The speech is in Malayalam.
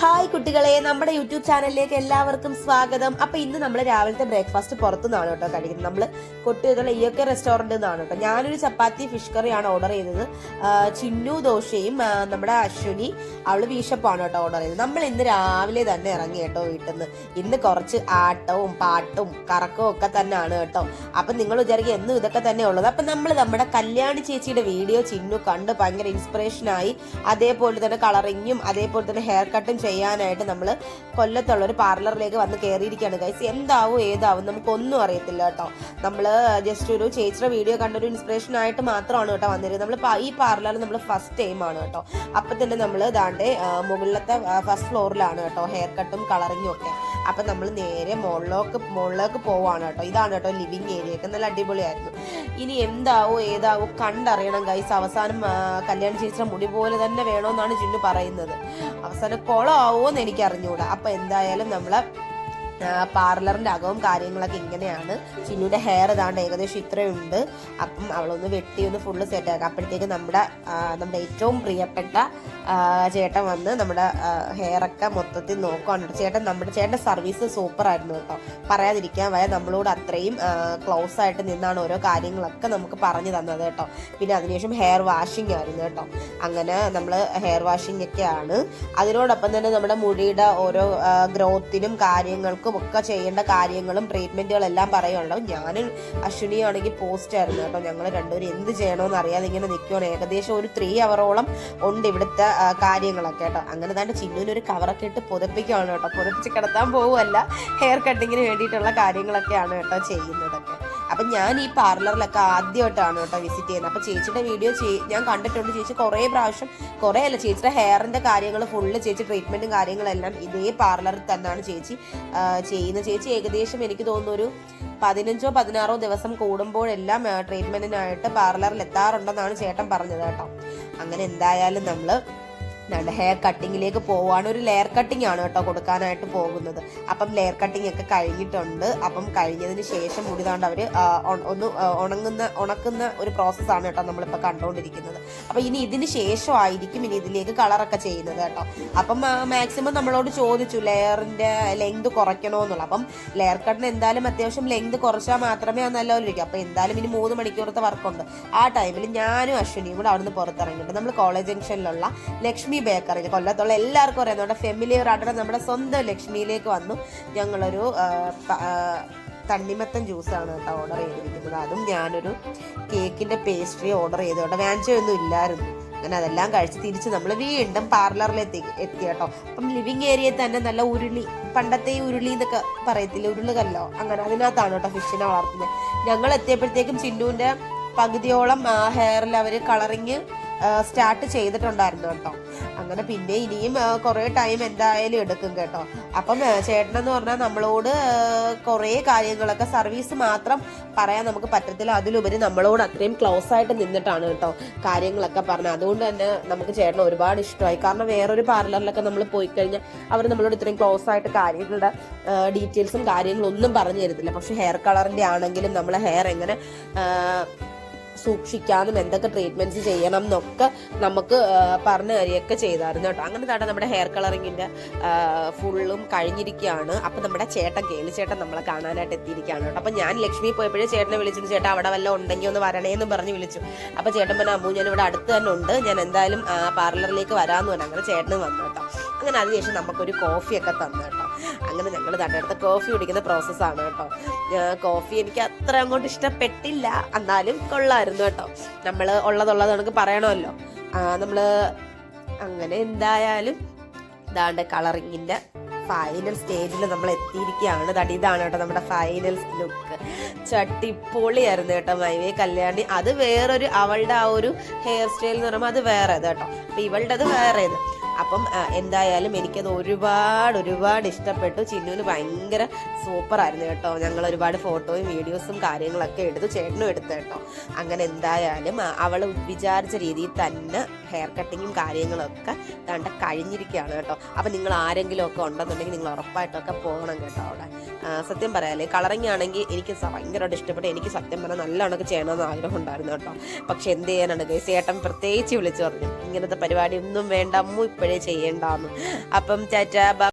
ഹായ് കുട്ടികളെ, നമ്മുടെ യൂട്യൂബ് ചാനലിലേക്ക് എല്ലാവർക്കും സ്വാഗതം. അപ്പൊ ഇന്ന് നമ്മൾ രാവിലത്തെ ബ്രേക്ക്ഫാസ്റ്റ് പുറത്തുനിന്നാണ് കേട്ടോ കഴിക്കുന്നത്. നമ്മൾ കൊട്ടിയതുള്ള ഈയൊക്കെ റെസ്റ്റോറൻറ്റിൽ നിന്നാണ് കേട്ടോ. ഞാനൊരു ചപ്പാത്തി ഫിഷ് കറിയാണ് ഓർഡർ ചെയ്തത്. ചിന്നു ദോശയും നമ്മുടെ അശ്വിനി അവള് ബീഷപ്പാണ് കേട്ടോ ഓർഡർ ചെയ്തത്. നമ്മൾ ഇന്ന് രാവിലെ തന്നെ ഇറങ്ങി കേട്ടോ വീട്ടിൽ നിന്ന്. ഇന്ന് കുറച്ച് ആട്ടവും പാട്ടും കറക്കവും ഒക്കെ തന്നെയാണ് കേട്ടോ. അപ്പൊ നിങ്ങൾ വിചാരിക്കും എന്നും ഇതൊക്കെ തന്നെ ഉള്ളത്. അപ്പൊ നമ്മൾ നമ്മുടെ കല്യാണി ചേച്ചിയുടെ വീഡിയോ ചിന്നു കണ്ട് ഭയങ്കര ഇൻസ്പിറേഷനായി. അതേപോലെ തന്നെ കളറിങ്ങും അതേപോലെ തന്നെ ഹെയർ കട്ടും ചെയ്യാനായിട്ട് നമ്മൾ കൊല്ലത്തുള്ള ഒരു പാർലറിലേക്ക് വന്ന് കയറിയിരിക്കുകയാണ് ഗൈസ്. എന്താവും ഏതാവും നമുക്കൊന്നും അറിയത്തില്ല കേട്ടോ. നമ്മൾ ജസ്റ്റ് ഒരു ചേച്ചിയുടെ വീഡിയോ കണ്ടൊരു ഇൻസ്പിറേഷൻ ആയിട്ട് മാത്രമാണ് കേട്ടോ വന്നിരുന്നത്. നമ്മൾ ഈ പാർലറിൽ നമ്മൾ ഫസ്റ്റ് ടൈം ആണ് കേട്ടോ. അപ്പൊ തന്നെ നമ്മൾ ദാണ്ടെ മുകളിലത്തെ ഫസ്റ്റ് ഫ്ലോറിലാണ് കേട്ടോ ഹെയർ കട്ടും കളറിങ്ങും ഒക്കെ. അപ്പൊ നമ്മൾ നേരെ മുകളിലേക്ക് പോവാണ് കേട്ടോ. ഇതാണ് കേട്ടോ ലിവിങ് ഏരിയ ഒക്കെ. നല്ല അടിപൊളിയായിരുന്നു. ഇനി എന്താവോ ഏതാവോ കണ്ടറിയണം ഗൈസ്. അവസാനം കല്യാണ ചേച്ചിയുടെ മുടി പോലെ തന്നെ വേണമെന്നാണ് ചിന്നു പറയുന്നത്. അവസാനം കൊളമാവോന്ന് എനിക്ക് അറിഞ്ഞുകൂടാ. അപ്പൊ എന്തായാലും നമ്മള് പാർലറിന്റെ അകവും കാര്യങ്ങളൊക്കെ ഇങ്ങനെയാണ്. ചിന്നുവിന്റെ ഹെയർ ഇതാണ്ട് ഏകദേശം ഇത്രയുണ്ട്. അപ്പം അവളൊന്ന് വെട്ടി ഒന്ന് ഫുള്ള് സെറ്റ് ആക്കാം. അപ്പോഴത്തേക്ക് നമ്മുടെ ഏറ്റവും പ്രിയപ്പെട്ട ചേട്ടൻ വന്ന് നമ്മുടെ ഹെയറൊക്കെ മൊത്തത്തിൽ നോക്കുകയാണ്. ചേട്ടൻ്റെ സർവീസ് സൂപ്പർ ആയിരുന്നു കേട്ടോ. പറയാതിരിക്കാൻ വയ്യ. നമ്മളോട് അത്രയും ക്ലോസ് ആയിട്ട് നിന്നാണ് ഓരോ കാര്യങ്ങളൊക്കെ നമുക്ക് പറഞ്ഞു തന്നത് കേട്ടോ. പിന്നെ അതിനുശേഷം ഹെയർ വാഷിംഗ് ആയിരുന്നു കേട്ടോ. അങ്ങനെ നമ്മൾ ഹെയർ വാഷിംഗ് ഒക്കെയാണ്. അതിനോടൊപ്പം തന്നെ നമ്മുടെ മുടിയുടെ ഓരോ ഗ്രോത്തിനും കാര്യങ്ങൾക്കും ഒക്കെ ചെയ്യേണ്ട കാര്യങ്ങളും ട്രീറ്റ്മെന്റുകളും എല്ലാം പറയുന്നുണ്ടാവും. ഞാൻ അശ്വിനിയാണെങ്കിൽ പോസ്റ്റ് ആയിരുന്നു കേട്ടോ. ഞങ്ങൾ രണ്ടുപേരും എന്ത് ചെയ്യണമെന്ന് അറിയാതെ ഇങ്ങനെ നിൽക്കുകയാണ്. ഏകദേശം ഒരു 3 അവറോളം ഉണ്ട് ഇവിടുത്തെ കാര്യങ്ങളൊക്കെ കേട്ടോ. അങ്ങനെ തന്നെ ചിന്നുവിന് ഒരു കവറൊക്കെ ഇട്ട് പുതപ്പിക്കുകയാണ് കേട്ടോ. പുതപ്പിച്ച് കിടത്താൻ പോവുമല്ല, ഹെയർ കട്ടിങ്ങിന് വേണ്ടിയിട്ടുള്ള കാര്യങ്ങളൊക്കെയാണ് കേട്ടോ ചെയ്യുന്നതൊക്കെ. അപ്പൊ ഞാൻ ഈ പാർലറിലൊക്കെ ആദ്യമായിട്ടാണ് കേട്ടോ വിസിറ്റ് ചെയ്യുന്നത്. അപ്പൊ ചേച്ചിയുടെ വീഡിയോ ഞാൻ കണ്ടിട്ടുണ്ട്. ചേച്ചി കുറേ പ്രാവശ്യം, കുറേ അല്ല, ചേച്ചിയുടെ ഹെയറിന്റെ കാര്യങ്ങൾ ഫുള്ള് ചേച്ചി ട്രീറ്റ്മെന്റും കാര്യങ്ങളെല്ലാം ഇതേ പാർലറിൽ തന്നെയാണ് ചേച്ചി ചെയ്യുന്നത്. ചേച്ചി ഏകദേശം എനിക്ക് തോന്നുന്നു ഒരു 15-16 ദിവസം കൂടുമ്പോഴെല്ലാം ട്രീറ്റ്മെന്റിനായിട്ട് പാർലറിൽ എത്താറുണ്ടെന്നാണ് ചേട്ടൻ പറഞ്ഞത് കേട്ടോ. അങ്ങനെ എന്തായാലും നമ്മള് ഹെയർ കട്ടിങ്ങിലേക്ക് പോവാണ്. ഒരു ലെയർ കട്ടിങ് ആണ് കേട്ടോ കൊടുക്കാനായിട്ട് പോകുന്നത്. അപ്പം ലെയർ കട്ടിങ് ഒക്കെ കഴിഞ്ഞിട്ടുണ്ട്. അപ്പം കഴിഞ്ഞതിന് ശേഷം മുടി താണ്ട് അവര് ഒന്ന് ഉണക്കുന്ന ഒരു പ്രോസസ്സാണ് കേട്ടോ നമ്മളിപ്പോൾ കണ്ടുകൊണ്ടിരിക്കുന്നത്. അപ്പം ഇനി ഇതിന് ശേഷമായിരിക്കും ഇനി ഇതിലേക്ക് കളറൊക്കെ ചെയ്യുന്നത് കേട്ടോ. അപ്പം മാക്സിമം നമ്മളോട് ചോദിച്ചു ലെയറിന്റെ ലെങ്ത് കുറയ്ക്കണോന്നുള്ള. അപ്പം ലെയർ കട്ടിന് എന്തായാലും അത്യാവശ്യം ലെങ്ത് കുറച്ചാൽ മാത്രമേ അത് നല്ലപോലെ ഇരിക്കും. അപ്പം എന്തായാലും ഇനി 3 മണിക്കൂറത്തെ വർക്കുണ്ട്. ആ ടൈമിൽ ഞാനും അശ്വിനിയും കൂടെ അവിടുന്ന് പുറത്തിറങ്ങിയിട്ട് നമ്മൾ കോളേജ് ജംഗ്ഷനിലുള്ള ലക്ഷ്മി ബേക്കറിയിൽ, കൊല്ലത്തുള്ള എല്ലാവർക്കും അറിയാം, നമ്മുടെ ഫെമിലിയർ ആയിട്ട് നമ്മുടെ സ്വന്തം ലക്ഷ്മിയിലേക്ക് വന്നു. ഞങ്ങളൊരു തണ്ണിമത്തൻ ജ്യൂസാണ് കേട്ടോ ഓർഡർ ചെയ്തിരിക്കുന്നത്. അതും ഞാനൊരു കേക്കിന്റെ പേസ്ട്രി ഓർഡർ ചെയ്തു കേട്ടോ. വാഞ്ചൊന്നും ഇല്ലായിരുന്നു. അങ്ങനെ അതെല്ലാം കഴിച്ച് തിരിച്ച് നമ്മൾ വീണ്ടും പാർലറിലെത്തി കേട്ടോ. അപ്പം ലിവിങ് ഏരിയയിൽ തന്നെ നല്ല ഉരുളി, പണ്ടത്തെ ഈ ഉരുളി എന്നൊക്കെ പറയത്തില്ല, ഉരുളുകല്ലോ, അങ്ങനെ അതിനകത്താണ് കേട്ടോ ഫിഷിനെ വളർത്തുന്നത്. ഞങ്ങൾ എത്തിയപ്പോഴത്തേക്കും ചിന്നുവിന്റെ പകുതിയോളം ഹെയറിൽ അവർ കളറിങ് സ്റ്റാർട്ട് ചെയ്തിട്ടുണ്ടായിരുന്നു കേട്ടോ. അങ്ങനെ പിന്നെ ഇനിയും കുറേ ടൈം എന്തായാലും എടുക്കും കേട്ടോ. അപ്പം ചേട്ടനെന്ന് പറഞ്ഞാൽ നമ്മളോട് കുറേ കാര്യങ്ങളൊക്കെ, സർവീസ് മാത്രം പറയാൻ നമുക്ക് പറ്റത്തില്ല, അതിലുപരി നമ്മളോട് അത്രയും ക്ലോസ് ആയിട്ട് നിന്നിട്ടാണ് കേട്ടോ കാര്യങ്ങളൊക്കെ പറഞ്ഞത്. അതുകൊണ്ട് തന്നെ നമുക്ക് ചേട്ടന് ഒരുപാട് ഇഷ്ടമായി. കാരണം വേറൊരു പാർലറിലൊക്കെ നമ്മൾ പോയി കഴിഞ്ഞാൽ അവർ നമ്മളോട് ഇത്രയും ക്ലോസ് ആയിട്ട് കാര്യങ്ങളുടെ ഡീറ്റെയിൽസും കാര്യങ്ങളും ഒന്നും പറഞ്ഞു തരത്തില്ല. പക്ഷെ ഹെയർ കളറിന്റെ ആണെങ്കിലും നമ്മളെ ഹെയർ എങ്ങനെ സൂക്ഷിക്കാനും എന്തൊക്കെ ട്രീറ്റ്മെന്റ്സ് ചെയ്യണം എന്നൊക്കെ നമുക്ക് പറഞ്ഞു തരികയൊക്കെ ചെയ്തായിരുന്നു കേട്ടോ. അങ്ങനെ തന്നെ നമ്മുടെ ഹെയർ കളറിങ്ങിന്റെ ഫുള്ളും കഴിഞ്ഞിരിക്കുകയാണ്. അപ്പൊ നമ്മുടെ ചേട്ടൻ കേളിച്ചേട്ടൻ നമ്മളെ കാണാനായിട്ട് എത്തിയിരിക്കുകയാണ് കേട്ടോ. അപ്പൊ ഞാൻ ലക്ഷ്മി പോയപ്പോഴേ ചേട്ടനെ വിളിച്ചിട്ട് ചേട്ടാ അവിടെ വല്ല ഉണ്ടെങ്കിൽ ഒന്ന് വരണേന്ന് പറഞ്ഞ് വിളിച്ചു. അപ്പൊ ചേട്ടൻ പറഞ്ഞു അമ്മു ഞാൻ ഇവിടെ അടുത്ത് തന്നെ ഉണ്ട്, ഞാൻ എന്തായാലും പാർലറിലേക്ക് വരാമെന്ന് പറഞ്ഞു. അങ്ങനെ ചേട്ടന് വന്നു കേട്ടോ. അങ്ങനെ അതിനുശേഷം നമുക്കൊരു കോഫിയൊക്കെ തന്നു കേട്ടോ. അങ്ങനെ ഞങ്ങൾ തന്നെടുത്ത കോഫി കുടിക്കുന്ന പ്രോസസ്സാണ് കേട്ടോ. കോഫി എനിക്ക് അത്ര അങ്ങോട്ട് ഇഷ്ടപ്പെട്ടില്ല, എന്നാലും കൊള്ളായിരുന്നു കേട്ടോ. നമ്മൾ ഉള്ളതുള്ളത് നമുക്ക് പറയണമല്ലോ. നമ്മള് അങ്ങനെ എന്തായാലും ഇതാണ്ട് കളറിങ്ങിന്റെ ഫൈനൽ സ്റ്റേജിൽ നമ്മൾ എത്തിയിരിക്കുകയാണ്. ഇതാണ് കേട്ടോ നമ്മുടെ ഫൈനൽ ലുക്ക്. ചട്ടിപ്പൊളിയായിരുന്നു കേട്ടോ മൈവേ കല്യാണി. അത് വേറൊരു, അവളുടെ ആ ഒരു ഹെയർ സ്റ്റൈൽ എന്ന് പറയുമ്പോൾ അത് വേറെ കേട്ടോ. അപ്പൊ ഇവളുടെ അത് വേറെ. അപ്പം എന്തായാലും എനിക്കത് ഒരുപാട് ഇഷ്ടപ്പെട്ടു. ചിന്നുവിന് ഭയങ്കര സൂപ്പറായിരുന്നു കേട്ടോ. ഞങ്ങൾ ഒരുപാട് ഫോട്ടോയും വീഡിയോസും കാര്യങ്ങളൊക്കെ എടുത്തു, ചേട്ടനും എടുത്തു കേട്ടോ. അങ്ങനെ എന്തായാലും അവൾ വിചാരിച്ച രീതിയിൽ തന്നെ ഹെയർ കട്ടിങ്ങും കാര്യങ്ങളൊക്കെ കഴിഞ്ഞിരിക്കുകയാണ് കേട്ടോ. അപ്പം നിങ്ങൾ ആരെങ്കിലും ഒക്കെ ഉണ്ടെന്നുണ്ടെങ്കിൽ നിങ്ങൾ ഉറപ്പായിട്ടൊക്കെ പോകണം കേട്ടോ അവിടെ. സത്യം പറയാല്ലേ കളറിങ് ആണെങ്കിൽ എനിക്ക് ഭയങ്കരമായിട്ട് ഇഷ്ടപ്പെട്ടു. എനിക്ക് സത്യം പറഞ്ഞാൽ നല്ല കണക്ക് ചെയ്യണമെന്ന് ആഗ്രഹം ഉണ്ടായിരുന്നു കേട്ടോ. പക്ഷെ എന്ത് ചെയ്യാനാണ് ഗൈസ്, ഏട്ടൻ പ്രത്യേകിച്ച് വിളിച്ചു പറഞ്ഞു ഇങ്ങനത്തെ പരിപാടി ഒന്നും വേണ്ട, അമ്മു ഇപ്പോഴേ ചെയ്യേണ്ടാന്ന്. അപ്പം ചാറ്റാ.